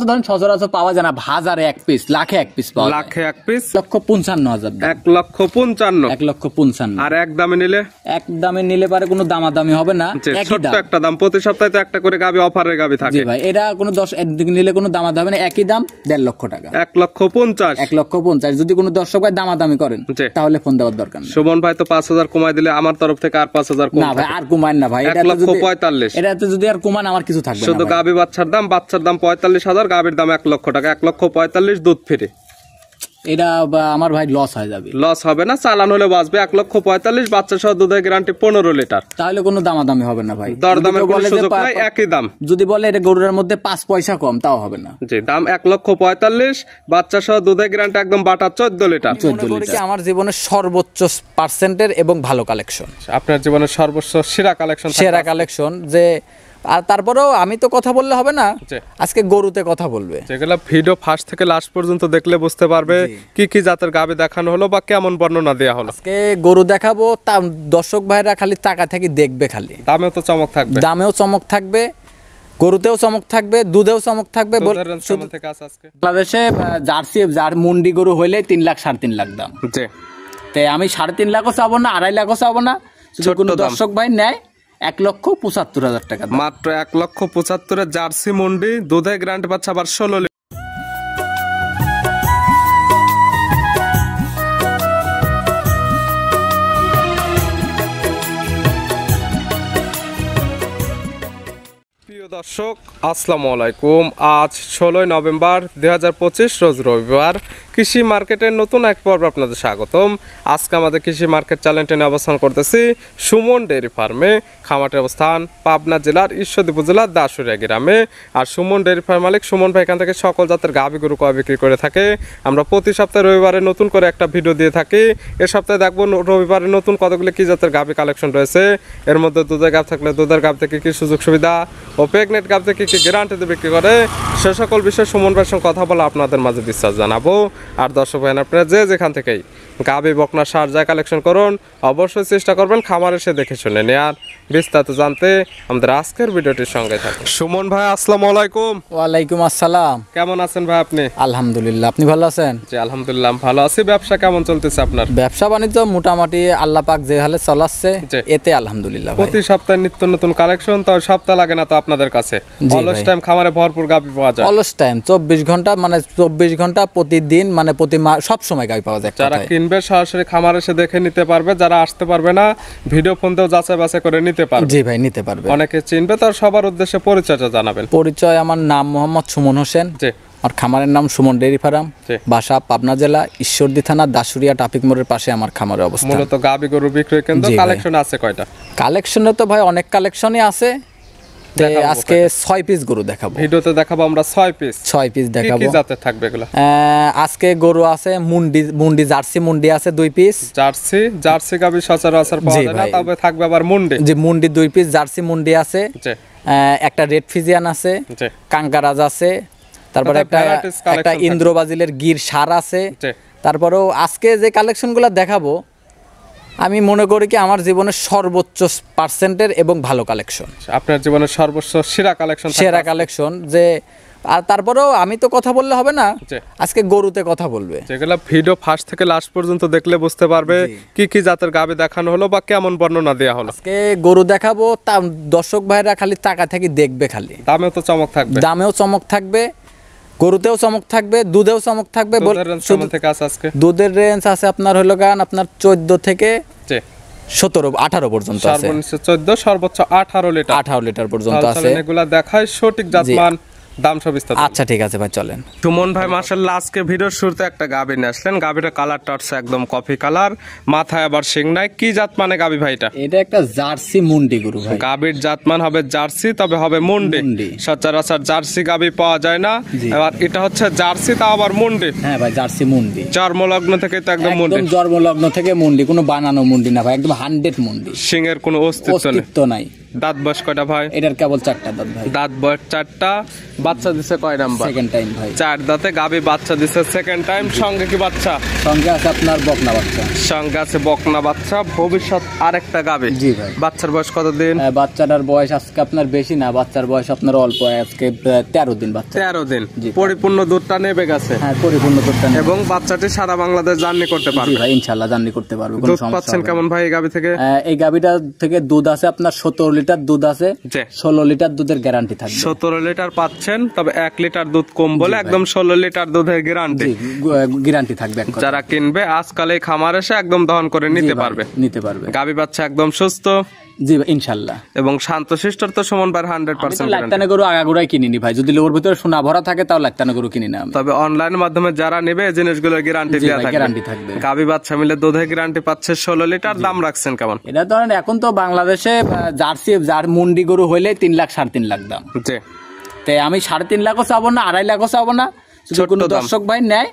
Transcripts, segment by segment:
ধরেন সচরাচর পাওয়া যায় না, হাজারে এক পিস, লাখে এক পিস পাওয়া যায়। লাখে এক পিস 1,55,000। 1,55,000। 1,55,000। আর এক দামে নিলে? এক দামে নিলে পারে কোনো দামাদামি হবে না, একই দাম। একটা দাম, প্রতি সপ্তাহে তো একটা করে গাবি অফারের গাবি থাকে। জি ভাই, এটা কোনো 10 একদিকে নিলে কোনো দামাদামি হবে না, একই দাম 1.5 লক্ষ টাকা। 1,50,000। 1,50,000। যদি কোনো দর্শক ভাই দামাদামি করেন তাহলে ফোন দেওয়ার দরকার নেই। সুমন ভাই তো 5,000 কমাই দিলে আমার তরফ থেকে আর 5,000 কম। না ভাই, আর কমান না ভাই, এটা 1,45,000। এটাতে যদি আর কমান আমার কিছু থাকবে না। শুধু গাবি বাচ্চার দাম 45,000, গাবির দাম 1 লক্ষ টাকা। 1,45,000 দুধ ফ্রি। এটা আমার ভাই লস হয়ে যাবে। লস হবে না, চালান হলে বাঁচবে। 1,45,000, বাচ্চা সহ দুধের গ্যারান্টি 15 লিটার। তাহলে কোনো দামাদামি হবে না ভাই, দরদামের কোনো সুযোগ নাই, একই দাম। যদি বলে এটা গরুর মধ্যে 5 পয়সা কম, তাও হবে না। জি, দাম 1,45,000, বাচ্চা সহ দুধের গ্যারান্টি একদম বাটা 14 লিটার। 14 লিটার। আমার জীবনের সর্বোচ্চ পার্সেন্টের এবং ভালো কালেকশন। আপনার জীবনের সর্বোচ্চ সেরা কালেকশন। সেরা কালেকশন যে, আর তারপরেও আমি তো কথা বললে হবে না, আজকে গরুতে কথা বলবে। যেগুলো ভিডিও ফার্স্ট থেকে লাস্ট পর্যন্ত দেখলে বুঝতে পারবে কি কি জাতের গাবি দেখানো হলো বা কেমন বর্ণনা দেওয়া হলো। আজকে গরু দেখাবো, তা দর্শক ভাইরা খালি টাকা থেকে দেখবে, খালি দামেও তো চমক থাকবে। দামেও চমক থাকবে, গরুতেও চমক থাকবে, দুধেও চমক থাকবে। বাংলাদেশে জার্সি মুন্ডি গরু হইলে 3 লাখ 3.5 লাখ দাম। তাই আমি 3.5 লাখও চাবো না, 2.5 লাখও চাবো না। যদি কোনো দর্শক ভাই নেয় 1,75,000 টাকা, মাত্র 1,75,000 জার্সি মুন্ডি, দুধে গ্যারান্টি পাচ্ছে আবার 16। দর্শক আসসালামু আলাইকুম। আজ 16 নভেম্বর 2025 রোজ রবিবার। কৃষি মার্কেটের নতুন এক পর্ব আপনাদের স্বাগতম। আজকে আমাদের কৃষি মার্কেট চ্যানেলটি নিয়ে অবস্থান করতেছি সুমন ডেয়ারি ফার্মে। খামারের অবস্থান পাবনা জেলার ঈশ্বরদী উপজেলার দাসুরিয়া গ্রামে। আর সুমন ডেয়ারি ফার্ম মালিক সুমন ভাই এখান থেকে সকল জাতের গাভী গরু কয় বিক্রি করে থাকে। আমরা প্রতি সপ্তাহে রবিবারে নতুন করে একটা ভিডিও দিয়ে থাকি। এ সপ্তাহে দেখবো রবিবারে নতুন কতগুলি কি জাতের গাভী কালেকশন রয়েছে। এর মধ্যে দুধের গাভ থাকলে দুধের গাভ থেকে কি সুযোগ সুবিধা ও প্রেগনেন্ট গাভ থেকে কি গ্যারান্টিতে বিক্রি করে, সে সকল বিষয়ে সুমন ভাইয়ের সঙ্গে কথা বলে আপনাদের মাঝে বিশ্বাস জানাবো। আর দর্শক ভাই আপনারা যেখান থেকেই গাভী বকনা সার যা কালেকশন করুন, অবশ্যই চেষ্টা করবেন খামার এসে দেখে শুনে নেয়ার। বিস্তারিত জানতে আমাদের আজকের ভিডিওটির সঙ্গে থাকুন। সুমন ভাই আসসালামু আলাইকুম। ওয়ালাইকুম আসসালাম। কেমন আছেন ভাই আপনি? আলহামদুলিল্লাহ, আপনি ভালো আছেন? জি আলহামদুলিল্লাহ ভালো আছি। ব্যবসা কেমন চলতেছে আপনার? ব্যবসা বাণিজ্য মোটামুটি আল্লাহ পাক যে হালে চলাচ্ছে এতে আলহামদুলিল্লাহ। প্রতি সপ্তাহে নিত্য নতুন কালেকশন, তো সপ্তাহ লাগে না তো আপনাদের কাছে? অলস টাইম খামারে ভরপুর গাভী পাওয়া যায়। অলস টাইম 24 ঘন্টা, মানে 24 ঘন্টা প্রতিদিন, মানে প্রতি সব সময় গাভী পাওয়া যায়। যারা কিনবে সরাসরি খামার এসে দেখে নিতে পারবে, যারা আসতে পারবে না ভিডিও ফোন দিয়েও যাচাই বাছাই করে নিতে পারবে। জি ভাই নিতে পারবে। অনেকে চিনবে, তার সবার উদ্দেশ্যে পরিচয়টা জানাবেন। পরিচয়, আমার নাম মোহাম্মদ সুমন হোসেন। জি। আর খামারের নাম সুমন ডেয়ারি ফার্ম, বাসা পাবনা জেলা ঈশ্বরদী থানা দাসুরিয়া ট্রাফিক মোড়ের পাশে আমার খামারের অবস্থান। মূলত গাভী গরু বিক্রয় কেন্দ্র। কালেকশন আছে কয়টা? কালেকশনে তো ভাই অনেক কালেকশনই আছে। আজকে 6 পিস গরু দেখাবো। ভিডিওতে দেখাবো আমরা 6 পিস দেখাবো। কি জাতের থাকবে এগুলো? আজকে গরু আছে মুন্ডি জার্সি মুন্ডি আছে 2 পিস। জার্সি গাভী সচরাচর পাওয়া যায় না, তবে থাকবে আবার মুন্ডি। জি মুন্ডি 2 পিস, জার্সি মুন্ডি আছে। একটা রেড ফিজিয়ান আছে, কাঙ্কারাজ আছে, তারপরে একটা ইন্দ্রবাজিলের গির সার আছে। তারপরেও আজকে যে কালেকশনগুলো দেখাবো আমি মনে করি কি আমার জীবনের সর্বোচ্চ পার্সেন্টের এবং ভালো কালেকশন। আপনার জীবনের সর্বোচ্চ সেরা কালেকশন যে, আর তারপরেও আমি তো কথা বললে হবে না, আজকে গরুতে কথা বলবে। যেগুলো ভিডিও ফার্স্ট থেকে লাস্ট পর্যন্ত দেখলে বুঝতে পারবে কি কি জাতের গাভী দেখানো হলো বা কেমন বর্ণনা দেওয়া হলো। আজকে গরু দেখাবো, তা দর্শক ভাইরা খালি টাকা থেকে দেখবে, খালি দামেও তো চমক থাকবে। দামেও চমক থাকবে, গরুতেও চমক থাকবে, দুধেও চমক থাকবে। দুধের রেঞ্জ আছে আপনার হলো গান আপনার 14 থেকে 17-18 পর্যন্ত আছে। সর্বনিম্ন 14, সর্বোচ্চ 18 লিটার পর্যন্ত আছে। এগুলা দেখায় সঠিক জাতমান, দাম সব বিস্তারিত। আচ্ছা ঠিক আছে ভাই চলেন। সুমন ভাই মাশাআল্লাহ আজকে ভিডিওর শুরুতে একটা গাভী নিয়ে আসলেন। গাভীটার কালারটা হচ্ছে একদম কফি কালার, মাথায় আবার শিং নাই। কি জাত মানে গাভী ভাই এটা? এটা একটা জার্সি মুন্ডি গরু ভাই। গাভীর জাতমান হবে জার্সি, তবে হবে মুন্ডি। সচরাচর জার্সি গাভী পাওয়া যায় না, এবার এটা হচ্ছে জার্সি, তাও আবার মুন্ডি। হ্যাঁ ভাই জার্সি মুন্ডি। জন্মলগ্ন থেকে তো একদম মুন্ডি। জন্মলগ্ন থেকে মুন্ডি, কোনো বানানো মুন্ডি না ভাই, একদম 100 মুন্ডি। শিং এর কোনো অস্তিত্ব নাই। দাঁত বয়স কয়টা ভাই? এটার কেবল 4টা দাঁত ভাই। দাঁত বয়স 4টা, বাচ্চা দিছে কয় নাম্বার? সেকেন্ড টাইম ভাই। 4 দাঁতে গাবি বাচ্চা দিছে সেকেন্ড টাইম। সঙ্গে কি বাচ্চা? সঙ্গে আছে আপনার বকনা বাচ্চা। সঙ্গে আছে বকনা বাচ্চা, ভবিষ্যৎ আরেকটা গাবি। জি ভাই। বাচ্চার বয়স কতদিন? বাচ্চাটার বয়স আজকে আপনার বেশি না, বাচ্চার বয়স আপনার অল্প, আজকে 13 দিন বাচ্চা। 13 দিন। পরিপূর্ণ দুধটা নেবে গেছে? হ্যাঁ, পরিপূর্ণ দুধটা নেবে। এবং বাচ্চাটি সারা বাংলাদেশ জার্নি করতে পারবে? জি ভাই, ইনশাআল্লাহ জার্নি করতে পারবে, কোনো দুধ সমস্যা পাচ্ছেন হবে না। কেমন ভাই এই গাবি থেকে? এই গাবিটা থেকে দুধ আছে আপনার 17 লিটার দুধ আছে। 16 লিটার দুধের গ্যারান্টি থাকবে। 17 লিটার পাচ্ছেন, তবে 1 লিটার দুধ কম বলে একদম 16 লিটার দুধের গ্যারান্টি। জি, গ্যারান্টি থাকবে। যারা কিনবে আজকাল এই খামার এসে একদম দহন করে নিতে পারবে। গাবি বাচ্চা একদম সুস্থ। জি ইনশাআল্লাহ। এবং শান্তশিষ্ট তো সুমন ভাই 100% লাক্তানা গরু আগাগোড়াই কিনিনি ভাই, যদি ওর ভিতরে সোনা ভরা থাকে তাও লাক্তানা গরু কিনি না। তবে অনলাইন মাধ্যমে যারা নেবে এই জিনিসগুলোর গ্যারান্টি দেয়া থাকবে। গ্যারান্টি থাকবে। গাবি বাচ্চা মিলে দুধের গ্যারান্টি পাচ্ছে 16 লিটার। দাম রাখছেন কেমন? এটা ধরেন এখন তো বাংলাদেশে জার্সি যার মুন্ডি গরু হইলে 3 লাখ 3.5 লাখ দাম। জি। তাই আমি 3.5 লাখও চাবো না, 2.5 লাখও চাবো না, যদি কোনো দর্শক ভাই নেয়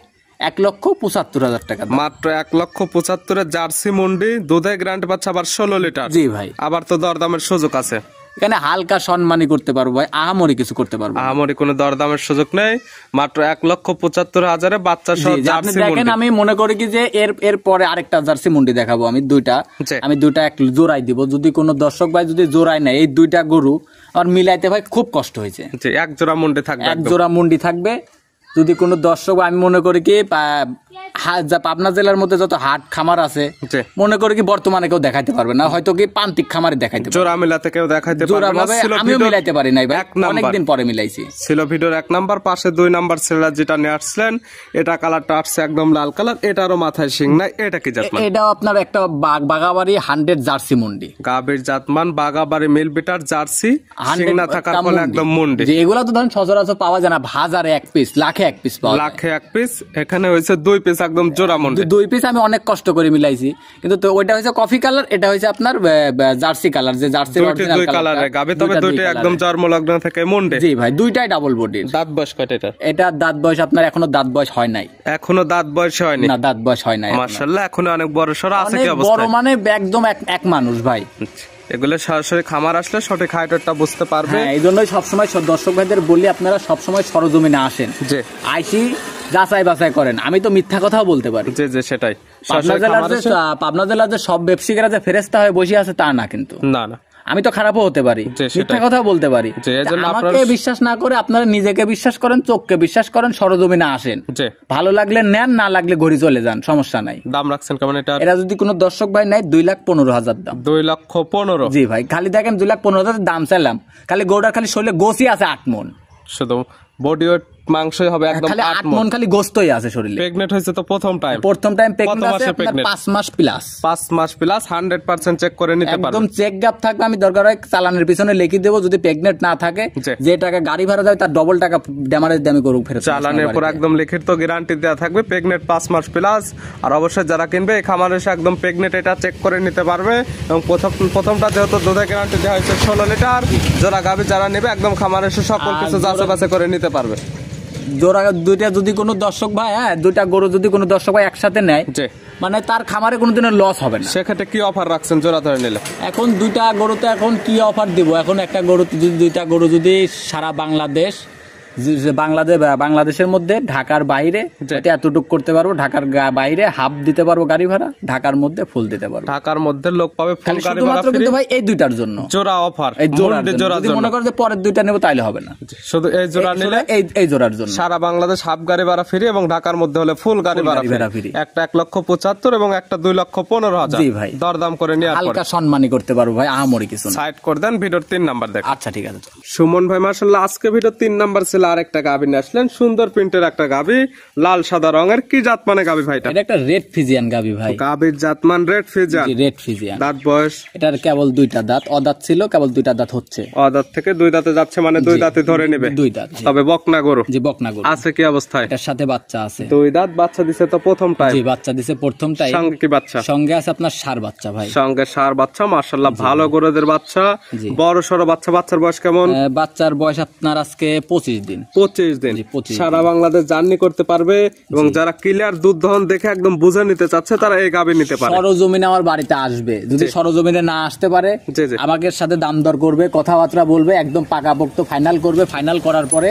1,75,000 টাকা। মাত্র 1,75,000 জার্সি মুন্ডি, দুধের গ্যারান্টি পাচ্ছে আবার 16 লিটার। জি ভাই। আবার তো দরদামের সুযোগ আছে এখানে, হালকা সম্মানই করতে পারবো ভাই, আহামরি কিছু করতে পারবো। আহামরি কোনো দরদামের সুযোগ নেই, মাত্র 1,75,000 বাচ্চা সহ জার্সি মুন্ডি। দেখেন আমি মনে করি কি যে এর পরে আরেকটা জার্সি মুন্ডি দেখাবো আমি, আমি দুইটা এক জোড়াই দিব। যদি কোনো দর্শক ভাই যদি জোড়াই নেয় এই দুইটা গরু আমার মিলাইতে ভাই খুব কষ্ট হয়েছে। এক জোড়া মুন্ডি থাকবে, এক জোড়া মুন্ডি থাকবে। যদি কোনো দর্শক, আমি মনে করি কি পাবনা জেলার মধ্যে যত হাট খামার আছে মনে করি কি বর্তমানে কেউ দেখাইতে পারবে না, হয়তো কি প্রান্তিক খামারে দেখাইতে পারবে, জোড়া মিলাতে কেউ দেখাইতে পারবে না। আমিও মিলাইতে পারি নাই ভাই, অনেকদিন পরে মিলাইছি। ছিল ভিডিওর 1 নাম্বার, পাশে 2 নাম্বার ছেলেরা যেটা নিয়ে আসছিলেন, এটা কালারটা আসছে একদম লাল কালার, এটারও মাথায় শিং নাই। এটা কি জাতমান? এটাও আপনার একটা বাগাবাড়ি 100 জার্সি মুন্ডি। গাবির জাতমান বাগাবাড়ি মিল বিটার জার্সি, শিং না থাকার ফলে একদম মুন্ডি। এগুলা তো ধরেন সচরাচর পাওয়া যায় না, হাজারে 1 পিস, লাখে 1 পিস পাওয়া যায়। লাখে 1 পিস, এখানে হয়েছে 2 পিস একদম জোড়া মুন্ডি। 2 পিস আমি অনেক কষ্ট করে মিলাইছি, কিন্তু ওইটা হয়েছে কফি কালার, এটা হয়েছে আপনার জার্সি কালার, যে জার্সি অরিজিনাল কালার গাবে। তবে দুইটা একদম জন্মলগ্ন থেকে মুন্ডি। জি ভাই, দুইটাই ডাবল বডি। দাঁত বয়স কয়টা এটা? এটা দাঁত বয়স আপনার এখনো দাঁত বয়স হয় নাই। এখনো দাঁত বয়স হয়নি? না, দাঁত বয়স হয় নাই। মাশাআল্লাহ, এখনো অনেক বড় সরা আছে। কি অবস্থা? বড় মানে একদম এক মানুষ ভাই। এগুলো সরাসরি খামার আসলে সঠিক হাইটটা বুঝতে পারবে। হ্যাঁ, এই জন্যই সবসময় দর্শক ভাইদের বলি আপনারা সবসময় সরজমিনে আসেন, যে আইসি যাচাই বাছাই করেন। আমি তো মিথ্যা কথাও বলতে পারি। যে সেটাই। পাবনা জেলার যে সব ব্যবসায়ীরা যে ফেরেস্তা হয়ে বসে আছে তা না, কিন্তু না, আমি তো খারাপও হতে পারি, মিথ্যা কথাও বলতে পারি। আমাকে বিশ্বাস না করে আপনারা নিজেকে বিশ্বাস করেন, চোখকে বিশ্বাস করেন, সরজমিনে আসেন। ভালো লাগলে নেন, না লাগলে ঘড়ি চলে যান, সমস্যা নাই। দাম রাখছেন কেমন এটা? এটা যদি কোনো দর্শক ভাই নেয় 2,15,000 দাম। 2,15,000? জি ভাই, খালি দেখেন 2,15,000 দাম চাইলাম, খালি গরুটার খালি শরীরে গোসি আছে 8 মণ, শুধু বডি ওয়েট মাংসই হবে একদম 8 মণ, খালি গোস্তই আছে শরীরে। প্রেগন্যান্ট হয়েছে তো প্রথম টাইম প্রেগন্যান্ট আছে, 5 মাস প্লাস। 5 মাস প্লাস 100% চেক করে নিতে পারবেন। একদম চেক গ্যাপ থাকবে, আমি দরকার হয় চালানের পিছনে লিখে দেব, যদি প্রেগন্যান্ট না থাকে যে টাকা গাড়ি ভাড়া দেয় তার ডবল টাকা ড্যামারেজ দামি গরু ফেরত। চালানের উপর একদম লিখিত গ্যারান্টি দেওয়া থাকবে, প্রেগন্যান্ট 5 মাস প্লাস। আর অবশ্যই যারা কিনবে এই খামারে এসে একদম প্রেগন্যান্ট এটা চেক করে নিতে পারবে। এবং প্রথমটা যেহেতু দুধের গ্যারান্টি দেওয়া হয়েছে 16 লিটার, যারা গাবি যারা নেবে একদম খামারে এসে সকল কিছু যাচাই বাছাই করে নিতে পারবে। জোড়া দুইটা যদি কোনো দর্শক ভাই, দুইটা গরু যদি কোনো দর্শক ভাই একসাথে নেয়, মানে তার খামারে কোনোদিনের লস হবে না। সেক্ষেত্রে কি অফার রাখছেন জোড়া ধরে নিলে? এখন দুইটা গরুতে এখন কি অফার দিব? এখন একটা গরুতে যদি দুইটা গরু যদি সারা বাংলাদেশের মধ্যে ঢাকার বাইরে এতটুক করতে পারবো, ঢাকার বাইরে হাফ দিতে পারবো গাড়ি ভাড়া, ঢাকার মধ্যে ফুল দিতে পারবো। ঢাকার মধ্যে লোক পাবে ফুল গাড়ি ভাড়া ফ্রি। কিন্তু ভাই এই দুইটার জন্য জোড়া অফার, এই জোড়া যদি মনে করো যে পরের দুইটা নেব তাইলে হবে না, শুধু এই জোড়া নিলে এই জোড়ার জন্য সারা বাংলাদেশ হাফ গাড়ি ভাড়া ফ্রি এবং ঢাকার মধ্যে হলে ফুল গাড়ি ভাড়া ফ্রি। একটা 1,75,000 এবং একটা 2,15,000। জি ভাই, দরদাম করে নিয়ে হালকা সম্মানই করতে পারবো ভাই, আহামরি কিছু না। সাইড করে দেন, ভিডিওর 3 নাম্বার দেখেন। আচ্ছা ঠিক আছে। সুমন ভাই মাশাআল্লাহ আজকে ভিডিওর 3 নাম্বার ছিল আরেকটা গাবি নিয়ে আসলেন, সুন্দর প্রিন্টের একটা গাবি, লাল সাদা রঙের। কি জাত মানে গাবি ভাইটা? এটা একটা রেড ফিজিয়ান গাবি ভাই। গাবির জাতমান রেড ফিজিয়ান। Red Friesian. দাঁত বয়স? এটার কেবল 2টা দাঁত, অদাঁত ছিল, কেবল 2টা দাঁত হচ্ছে। অদাঁত থেকে 2 দাঁতে যাচ্ছে, মানে 2 দাঁতে ধরে নেবে। 2 দাঁত। তবে বকনা গরু? জি বকনা গরু। আছে কি অবস্থায়? এটার সাথে বাচ্চা আছে। 2 দাঁত, বাচ্চা দিছে তো প্রথম টাইম? জি বাচ্চা দিছে প্রথম টাইম। সঙ্গে কি বাচ্চা? সঙ্গে আছে আপনার ষাঁড় বাচ্চা ভাই। সঙ্গে ষাঁড় বাচ্চা, মাশাআল্লাহ ভালো গরুদের বাচ্চা, বড় সরো বাচ্চা। বাচ্চার বয়স কেমন? বাচ্চার বয়স আপনার আজকে 25 দিন। দিন। 25 দিন 25 সারা বাংলাদেশ জার্নি করতে পারবে এবং যারা ক্লিয়ার দুধ দহন দেখে একদম বুঝে নিতে চাচ্ছে তারা এই গাভী নিতে পারে। সরজমিনে আমার বাড়িতে আসবে, যদি সরজমিনে না আসতে পারে জি, জি। আমাকে সাথে দাম দর করবে, কথাবার্তা বলবে, একদম পাকাপোক্ত ফাইনাল করবে। ফাইনাল করার পরে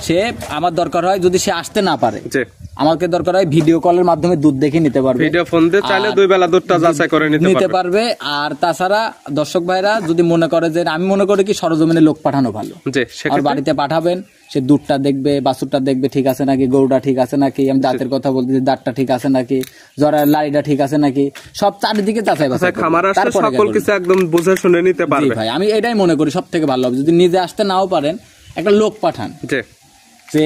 সে আমার দরকার হয় যদি সে আসতে না পারে, জি, আমাকে দরকার হয় ভিডিও কলের মাধ্যমে দুধ দেখে নিতে পারবে, ভিডিও ফোন দিয়ে চাইলে 2 বেলা দুধটা যাচাই করে নিতে পারবে। আর তাছাড়া দর্শক ভাইরা যদি মনে করে যে আমি মনে করি কি সরজমিনে লোক পাঠানো ভালো, জি, আর সেক্ষেত্রে বাড়িতে পাঠাবেন, সে দুধটা দেখবে, বাছুরটা দেখবে ঠিক আছে নাকি, গরুটা ঠিক আছে নাকি, আমি দাঁতের কথা বলতেছি দাঁতটা ঠিক আছে নাকি, জরার লাড়িটা ঠিক আছে নাকি, সব চারিদিকে যাচাই বাছাই করবে। খামার আসলে তারপরে সকল কিছু একদম বুঝে শুনে নিতে জি পারবে। ভাই, আমি এটাই মনে করি সব থেকে ভালো হবে। যদি নিজে আসতে নাও পারেন একটা লোক পাঠান, জি, যে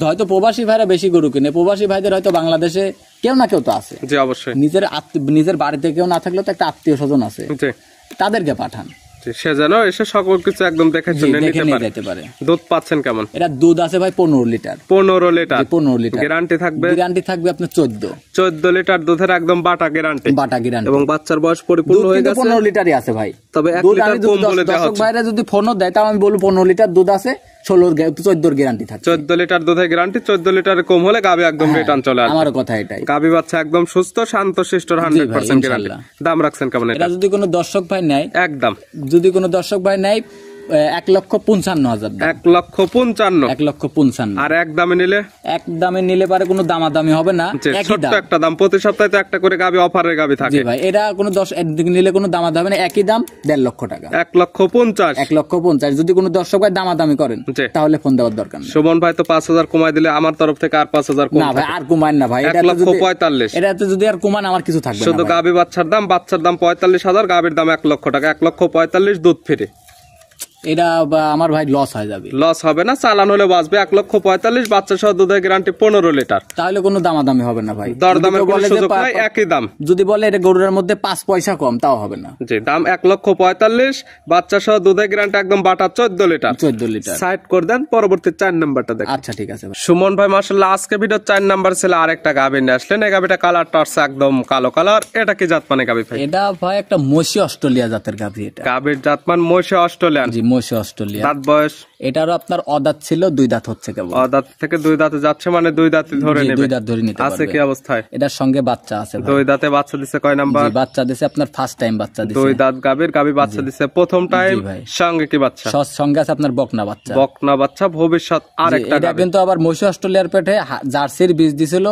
হয়তো প্রবাসী ভাইরা বেশি গরু কিনে, প্রবাসী ভাইদের হয়তো বাংলাদেশে কেউ না কেউ তো আছে, জি, অবশ্যই নিজের বাড়িতে কেউ না থাকলেও তো একটা আত্মীয় স্বজন আছে, জি, তাদেরকে পাঠান, জি, সে যেন এসে সকল কিছু একদম দেখে শুনে দেখে নিতে নিয়ে যেতে পারে। পারে। দুধ পাচ্ছেন কেমন? এটা দুধ আছে ভাই 15 লিটার। 15 লিটার 15 লিটার গ্যারান্টি থাকবে। গ্যারান্টি থাকবে আপনার 14 লিটার দুধের একদম বাটা গ্যারান্টি, বাটা গ্যারান্টি। এবং বাচ্চার বয়স পরিপূর্ণ হয়ে গেছে। 15 লিটারই আছে ভাই, তবে 1 দুধ লিটার আমি কম বলে দেওয়া দর্শক হচ্ছে। ভাইরা যদি ফোনও দেয় তাও আমি বলবো 15 লিটার দুধ আছে, 14 গ্যারান্টি থাকে। 14 লিটার দুধের গ্যারান্টি, 14 লিটারের কম হলে গাবি একদম রিটার্ন চলে আসবে। আমার কথা এটাই। গাবি বাচ্চা একদম সুস্থ শান্ত শিষ্ট 100% গ্যারান্টি। দাম রাখছেন কেমন এটা এটা? যদি কোনো দর্শক ভাই নেয়, একদম যদি কোনো দর্শক ভাই নেয় 1,55,000 দাম। 1,55,000 1,55,000 আর এক দামে নিলে? এক দামে নিলে পারে কোনো দামাদামি হবে না, একই ছোট্ট দাম। একটা দাম, প্রতি সপ্তাহে তো একটা করে গাবি অফারের গাবি জি থাকে। ভাই, এটা কোনো একদিকে নিলে কোনো দামাদামি হবে না, একই দাম 1.5 লক্ষ টাকা। 1,50,000 1,50,000 যদি কোনো দর্শক ভাই দামাদামি করেন জি। তাহলে ফোন দেওয়ার দরকার নেই। সুমন ভাই তো 5,000 কমাই দিলে আমার তরফ থেকে আর 5,000 কম না ভাই, আর কমান না ভাই, 1,45,000 এটাতে যদি আর কমান আমার কিছু থাকবে না শুধু ভাই। গাবি বাচ্চার দাম 45,000, গাবির দাম 1 লক্ষ টাকা, 1,45,000 দুধ ফ্রি। এটা আমার ভাই লস হয়ে যাবে। লস হবে না, চালান হলে বাঁচবে। 1,45,000 বাচ্চা সহ দুধের গ্যারান্টি 15 লিটার। তাহলে কোনো দামাদামি হবে না ভাই, দরদামের যদি কোনো বলে যে সুযোগ নাই, একই দাম। যদি বলে এটা গরুর মধ্যে 5 পয়সা কম তাও হবে না। জি, দাম 1,45,000, বাচ্চা সহ দুধের গ্যারান্টি একদম বাটা 14 লিটার। 14 লিটার। সাইড করে দেন, পরবর্তী 4 নাম্বারটা দেখেন। আচ্ছা ঠিক আছে ভাই। সুমন ভাই মাশাআল্লাহ আজকে ভিডিও 4 নাম্বার ছিল আরেকটা গাবি নিয়ে আসলেন। এই গাবিটা কালারটা হচ্ছে একদম কালো কালার। এটা কি জাত মানে গাবি ভাই? এটা ভাই একটা মসি অস্ট্রেলিয়া জাতের গাভী। এটা গাবির জাতমান মহিষে অস্ট্রেলিয়ান। জি, মসি অস্ট্রেলিয়া। দাঁত বয়স? এটারও আপনার অদাঁত ছিল, 2 দাঁত হচ্ছে কেবল। দাঁত থেকে 2 দাঁতে যাচ্ছে, মানে 2 দাঁতে ধরে জি, নেবে। 2 দাঁত ধরে নিতে আছে পারবে। কি অবস্থায়? এটার সঙ্গে বাচ্চা আছে ভাই। 2 দাঁতে বাচ্চা দিছে কয় নাম্বার? জি, বাচ্চা দিছে আপনার ফার্স্ট টাইম বাচ্চা দিছে। 2 দাঁত গাবি বাচ্চা দিছে প্রথম টাইম। জি ভাই। সঙ্গে কি বাচ্চা? সঙ্গে আছে আপনার বকনা বাচ্চা। বকনা বাচ্চা ভবিষ্যৎ আরেকটা এটা গাবি। কিন্তু আবার মহিষ অস্ট্রেলিয়ার পেটে জার্সির বীজ দিছিল,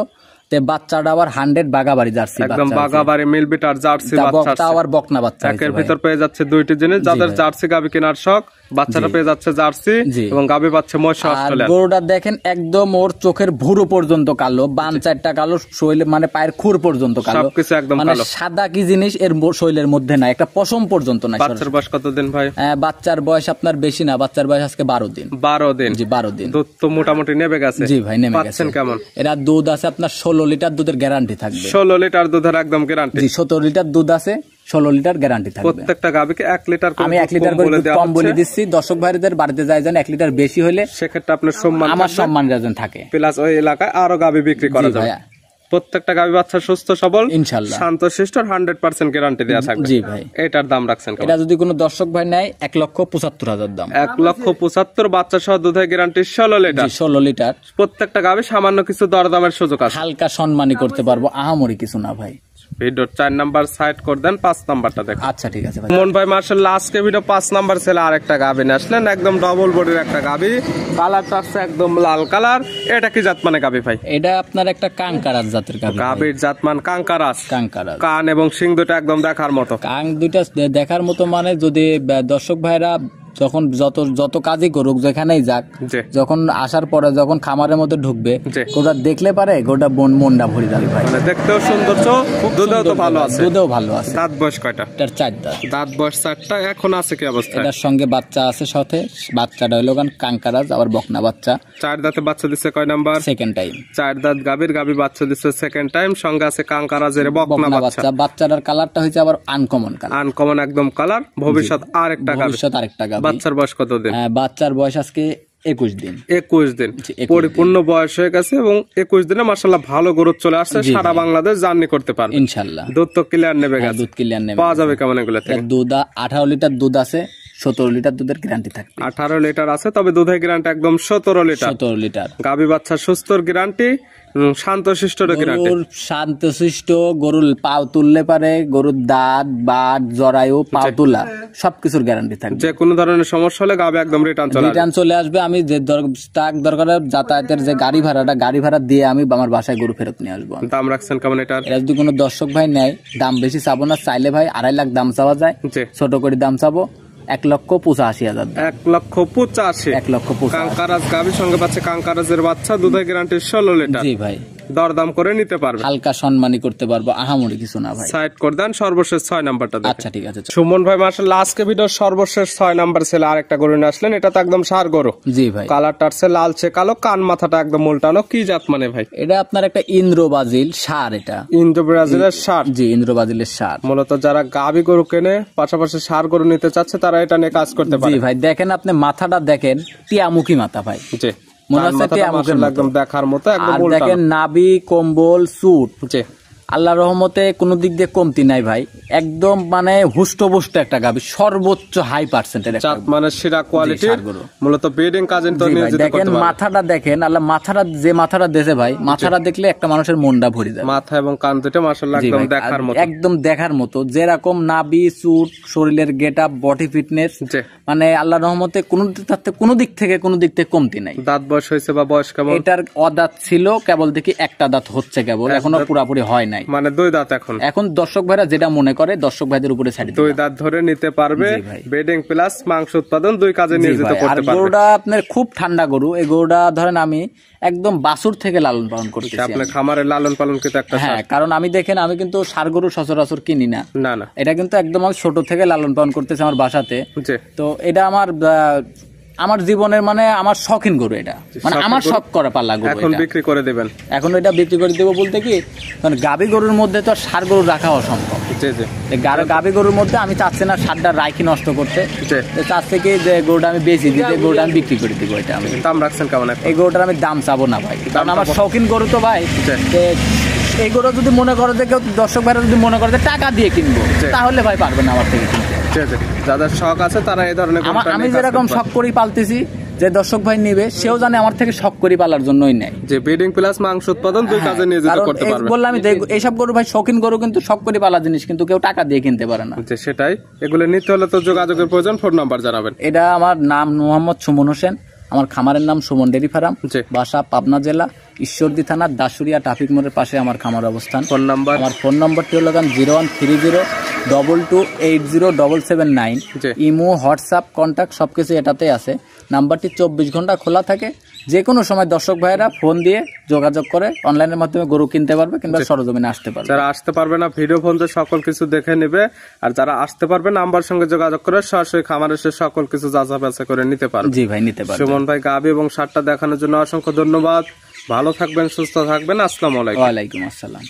তে বাচ্চাটা আবার 100 বাগাবাড়ি জার্সি একদম বাচ্চা। বাগাবাড়ি মিলবিটার জার্সি বাচ্চা আছে। আবার বকনা বাচ্চা একের ভিতর পেয়ে যাচ্ছে 2টি জিনিস। যাদের ভাই। জার্সি গাবি কেনার শখ, বাচ্চাটা পেয়ে যাচ্ছে জার্সি জি। এবং গাবি পাচ্ছে মহিষ আর অস্ট্রেলিয়ান। গরুটা দেখেন একদম ওর চোখের ভুরু পর্যন্ত কালো, বান 4টা কালো, শৈলে মানে পায়ের খুর পর্যন্ত কালো, সবকিছু একদম মানে কালো। সাদা কি জিনিস এর শৈলের মধ্যে নাই, একটা পশম পর্যন্ত নাই। বাচ্চার বয়স কতদিন ভাই? বাচ্চার বয়স আপনার বেশি না, বাচ্চার বয়স আজকে 12 দিন। 12 দিন। জি, 12 দিন। দুধ তো মোটামুটি নেবে গেছে। জি ভাই, নেমে গেছে। পাচ্ছেন কেমন? এরা দুধ আছে আপনার 16 লিটার দুধের গ্যারান্টি থাকবে। 16 লিটার দুধের একদম গ্যারান্টি। জি, 17 লিটার দুধ আছে, 16 লিটার গ্যারান্টি থাকবে। প্রত্যেকটা গাবিকে 1 লিটার করে আমি 1 লিটার করে দুধ কম বলে দিচ্ছি, দর্শক ভাইদের বাড়িতে যায় জান 1 লিটার বেশি হলে সেক্ষেত্রে আপনার সম্মান আমার সম্মান যেন থাকে, প্লাস ওই এলাকায় আরো গাবি বিক্রি করা জি যাবে। ভাইয়া। প্রত্যেকটা গাবি বাচ্চা সুস্থ সবল ইনশাআল্লাহ, শান্তশিষ্ট 100% গ্যারান্টি দেওয়া থাকবে। জি ভাই। এটার দাম রাখছেন কেমন? এটা যদি কোনো দর্শক ভাই নেয় 1,75,000 দাম। 1,75,000 বাচ্চা সহ দুধের গ্যারান্টি 16 লিটার। জি, 16 লিটার। প্রত্যেকটা গাবি সামান্য কিছু দরদামের সুযোগ আছে। হালকা সম্মানী করতে পারবো, আহামরি কিছু না ভাই। ভিডিওর 4 নাম্বার সাইড করে দেন, 5 নাম্বারটা দেখেন। আচ্ছা ঠিক আছে ভাই। মন ভাই মার্শাল্লাহ আজকে ভিডিও 5 নাম্বার ছেলে আরেকটা গাবি নিয়ে আসলেন। একদম ডবল বডির একটা গাবি, কালারটা আছে একদম লাল কালার। এটা কি জাত মানে গাবি ভাই? এটা আপনার একটা কাঙ্কারাজ জাতের গাভী। গাবির জাতমান কাঙ্কারাস। কাঙ্কারাজ কান এবং শিং দুটো একদম দেখার মতো। কাং দুইটা দেখার মতো, মানে যদি দর্শক ভাইরা যখন যত কাজই করুক, যেখানেই যাক, জি। যখন আসার পরে যখন খামারের মধ্যে ঢুকবে, জি। গোটা দেখলে পারে গোটা মনটা ভরে যাবে ভাই। মানে দেখতেও সৌন্দর্য, দুধেও তো ভালো আছে। দুধেও ভালো আছে। দাঁত বয়স কয়টা? এটার 4 দাঁত। দাঁত বয়স 4টা। এখন আছে কি অবস্থা? এটার সঙ্গে বাচ্চা আছে সাথে, বাচ্চাটা হলো কাঙ্কারাজ, আবার বকনা বাচ্চা। 4 দাঁতে বাচ্চা দিচ্ছে কয় নাম্বার? Second time. 4 দাঁত গাবি বাচ্চা দিচ্ছে সেকেন্ড টাইম। সঙ্গে আছে কাঙ্কারাজের বকনা বাচ্চা। বাচ্চাটার কালারটা হয়েছে আবার আনকমন কালার, আনকমন একদম কালার। ভবিষ্যৎ আরেকটা গাবি। ভবিষ্যৎ আরেকটা গাভী। বাচ্চার বয়স কতদিন? বাচ্চার বয়স আজকে 21 দিন। 21 দিন পরিপূর্ণ বয়স হয়ে গেছে এবং 21 দিনে মাশাআল্লাহ ভালো গ্রোথ চলে আসছে, সারা বাংলাদেশ জার্নি করতে পারবে ইনশাআল্লাহ। দুধ তো ক্লিয়ার নেবে গেছে, দুধ ক্লিয়ার নেবে। পাওয়া যাবে কেমন এগুলা থেকে? দুধ 18 লিটার দুধ আছে, 17 লিটার দুধের গ্যারান্টি থাকবে। 18 লিটার আছে, তবে দুধের গ্যারান্টি একদম 17 লিটার। 17 লিটার গাভী বাচ্চা সুস্থর গ্যারান্টি, শান্তশিষ্টর গ্যারান্টি। গরুর শান্তশিষ্ট, গরুর পাও তুললে পারে, গরুর দাঁত বাট জরায়ু পাও তোলা সবকিছুর গ্যারান্টি থাকবে। যে কোনো ধরনের সমস্যা হলে গাভী একদম রিটার্ন চলে আসবে। আমি যে দরকার যাতায়াতের যে গাড়ি ভাড়া দিয়ে আমি আমার বাসায় গরু ফেরত নিয়ে আসবো। দাম রাখছেন কেমন এটার? এটা যদি কোনো দর্শক ভাই নেয়, দাম বেশি চাবো না, চাইলে ভাই 2.5 লাখ দাম চাওয়া যায়, ছোট করে দাম চাবো 1,85,000। 1,85,000। 1,85,000। কাঙ্কারাজ গাভীর সঙ্গে পাচ্ছে কাঙ্কারাজের বাচ্চা, দুধের গ্যারান্টি 16 লিটার। জি ভাই, দরদাম করে নিতে পারবে, হালকা সম্মানী করতে পারবো, আহামরি কিছু না ভাই। সাইড করে দেন, সর্বশেষ 6 নাম্বারটা দেখেন। আচ্ছা ঠিক আছে। সুমন ভাই মাশাআল্লাহ আজকে ভিডিওর সর্বশেষ 6 নাম্বার ছেলে আরেকটা গরু নিয়ে আসলেন, এটা তো একদম ষাঁড় গরু। জি ভাই, কালারটা আছে লালচে কালো, কান মাথাটা একদম উল্টানো, কি জাত মানে ভাই? এটা আপনার একটা ইন্দ্র বাজিল ষাঁড়। এটা ইন্দো ব্রাজিলের ষাঁড়। জি, ইন্দ্র বাজিলের ষাঁড়। মূলত যারা গাভী গরু কেনে পাশাপাশি ষাঁড় গরু নিতে চাচ্ছে তারা এটা নিয়ে কাজ করতে পারে। জি ভাই, দেখেন আপনি মাথাটা দেখেন, টিয়ামুখী মাথা ভাই। জি, মনে হচ্ছে টিয়ামুখীর মতো একদম দেখার মতো, একদম আর উল্টানো। দেখেন নাভি কম্বল সুট, জি আল্লাহর রহমতে কোনো দিক দিয়ে কমতি নাই ভাই, একদম মানে হুষ্টপুষ্ট একটা গাভী, সর্বোচ্চ হাই পার্সেন্টের জাত মানে সেরা কোয়ালিটির, মূলত ব্রিডিং কাজে তো নিয়োজিত করতে দেখেন পারে। মাথাটা দেখেন, আল্লাহ মাথাটা দেশে ভাই, মাথাটা দেখলে একটা মানুষের মনটা ভরে যায়। মাথা এবং কান দুটো মাশাআল্লাহ একদম দেখার মতো, একদম দেখার মতো, যেরকম নাভি সুট, শরীরের গেটআপ, বডি ফিটনেস, মানে আল্লাহর রহমতে কোনো দিক থেকে কমতি নাই। দাঁত বয়স হয়েছে বা বয়স কেমন? এটার অদাঁত ছিল, কেবল দেখি একটা দাঁত হচ্ছে, কেবল এখনো পুরাপুরি হয় নাই, মানে 2 দাঁত। এখন দর্শক ভাইরা যেটা মনে করে, দর্শক ভাইদের উপরে ছাড়ি 2 দাঁত ধরে নিতে পারবে, ব্রিডিং প্লাস মাংস উৎপাদন 2 কাজে নিয়োজিত করতে পারবে। গরুটা আপনার খুব ঠান্ডা গরু। এই গরুটা ধরেন আমি একদম বাছুর থেকে লালন পালন করতেছি। আপনার খামারে লালন পালন কিন্তু একটা, হ্যাঁ, কারণ আমি দেখেন আমি কিন্তু ষাঁড় গরু সচরাচর কিনি না, না এটা কিন্তু একদম আমি ছোট থেকে লালন পালন করতেছি আমার বাসাতে। তো এটা আমার জীবনের মানে আমার শখিন গরু, এটা মানে আমার শখ করা পাল্লা গরু। এখন বিক্রি করে দেবেন? এখন এটা বিক্রি করে দেবো বলতে কি, কারণ গাভী গরুর মধ্যে তো ষাঁড় গরু রাখা অসম্ভব। গাভী গরুর মধ্যে আমি চাচ্ছি না ষাঁড়টা রাখি নষ্ট করতে, চাচ্ছি কি যে গরুটা আমি বেশি দিতে, গরুটা আমি বিক্রি করে দিব। এটা আমি দাম রাখছেন কেমন? এই গরুটার আমি দাম চাবো না ভাই, কারণ আমার শখিন গরু তো ভাই। এই গরু যদি মনে করে যে কেউ দর্শক ভাইরা যদি মনে করে যে টাকা দিয়ে কিনবো, তাহলে ভাই পারবে না আমার থেকে কিনতে। যাদের শখ আছে তারা এই ধরনের, আমি যেরকম শখ করি পালতেছি, যে দর্শক ভাই নেবে সেও জানে আমার থেকে শখ করি পালার জন্যই নেয়, যে ব্রিডিং প্লাস মাংস উৎপাদন 2 কাজে নিয়োজিত করতে পারবে। বললাম আমি এইসব গরু ভাই শৌখিন গরু, কিন্তু শখ করি পালা জিনিস, কিন্তু কেউ টাকা দিয়ে কিনতে পারে না। সেটাই, এগুলো নিতে হলে তো যোগাযোগের প্রয়োজন। ফোন নাম্বার জানাবেন। এটা আমার নাম মোহাম্মদ সুমন হোসেন, আমার খামারের নাম সুমন ডেরি ফার্ম, বাসা পাবনা জেলা ঈশ্বরদী থানা দাসুরিয়া ট্রাফিক মোড়ের পাশে আমার খামার অবস্থান। আমার ফোন নম্বরটি হলো 013022807779। ইমো, হোয়াটসঅ্যাপ, কন্ট্যাক্ট সবকিছু এটাতেই আছে। নাম্বারটি 24 ঘন্টা খোলা থাকে, যে কোনো সময় দর্শক ভাইয়েরা ফোন দিয়ে যোগাযোগ করে অনলাইনের মাধ্যমে গরু কিনতে পারবে কিংবা সরজমিনে আসতে পারবে। যারা আসতে পারবে না ভিডিও ফোনে সকল কিছু দেখে নেবে, আর যারা আসতে পারবে নাম্বার সঙ্গে যোগাযোগ করে সরাসরি খামারে এসে সকল কিছু যাচাই বাছাই করে নিতে পারবে। জি ভাই, নিতে পারবে। সুমন ভাই গাভী এবং ষাঁড়টা দেখানোর জন্য অসংখ্য ধন্যবাদ। ভালো থাকবেন, সুস্থ থাকবেন। আসসালামু আলাইকুম। ওয়ালাইকুম আসসালাম।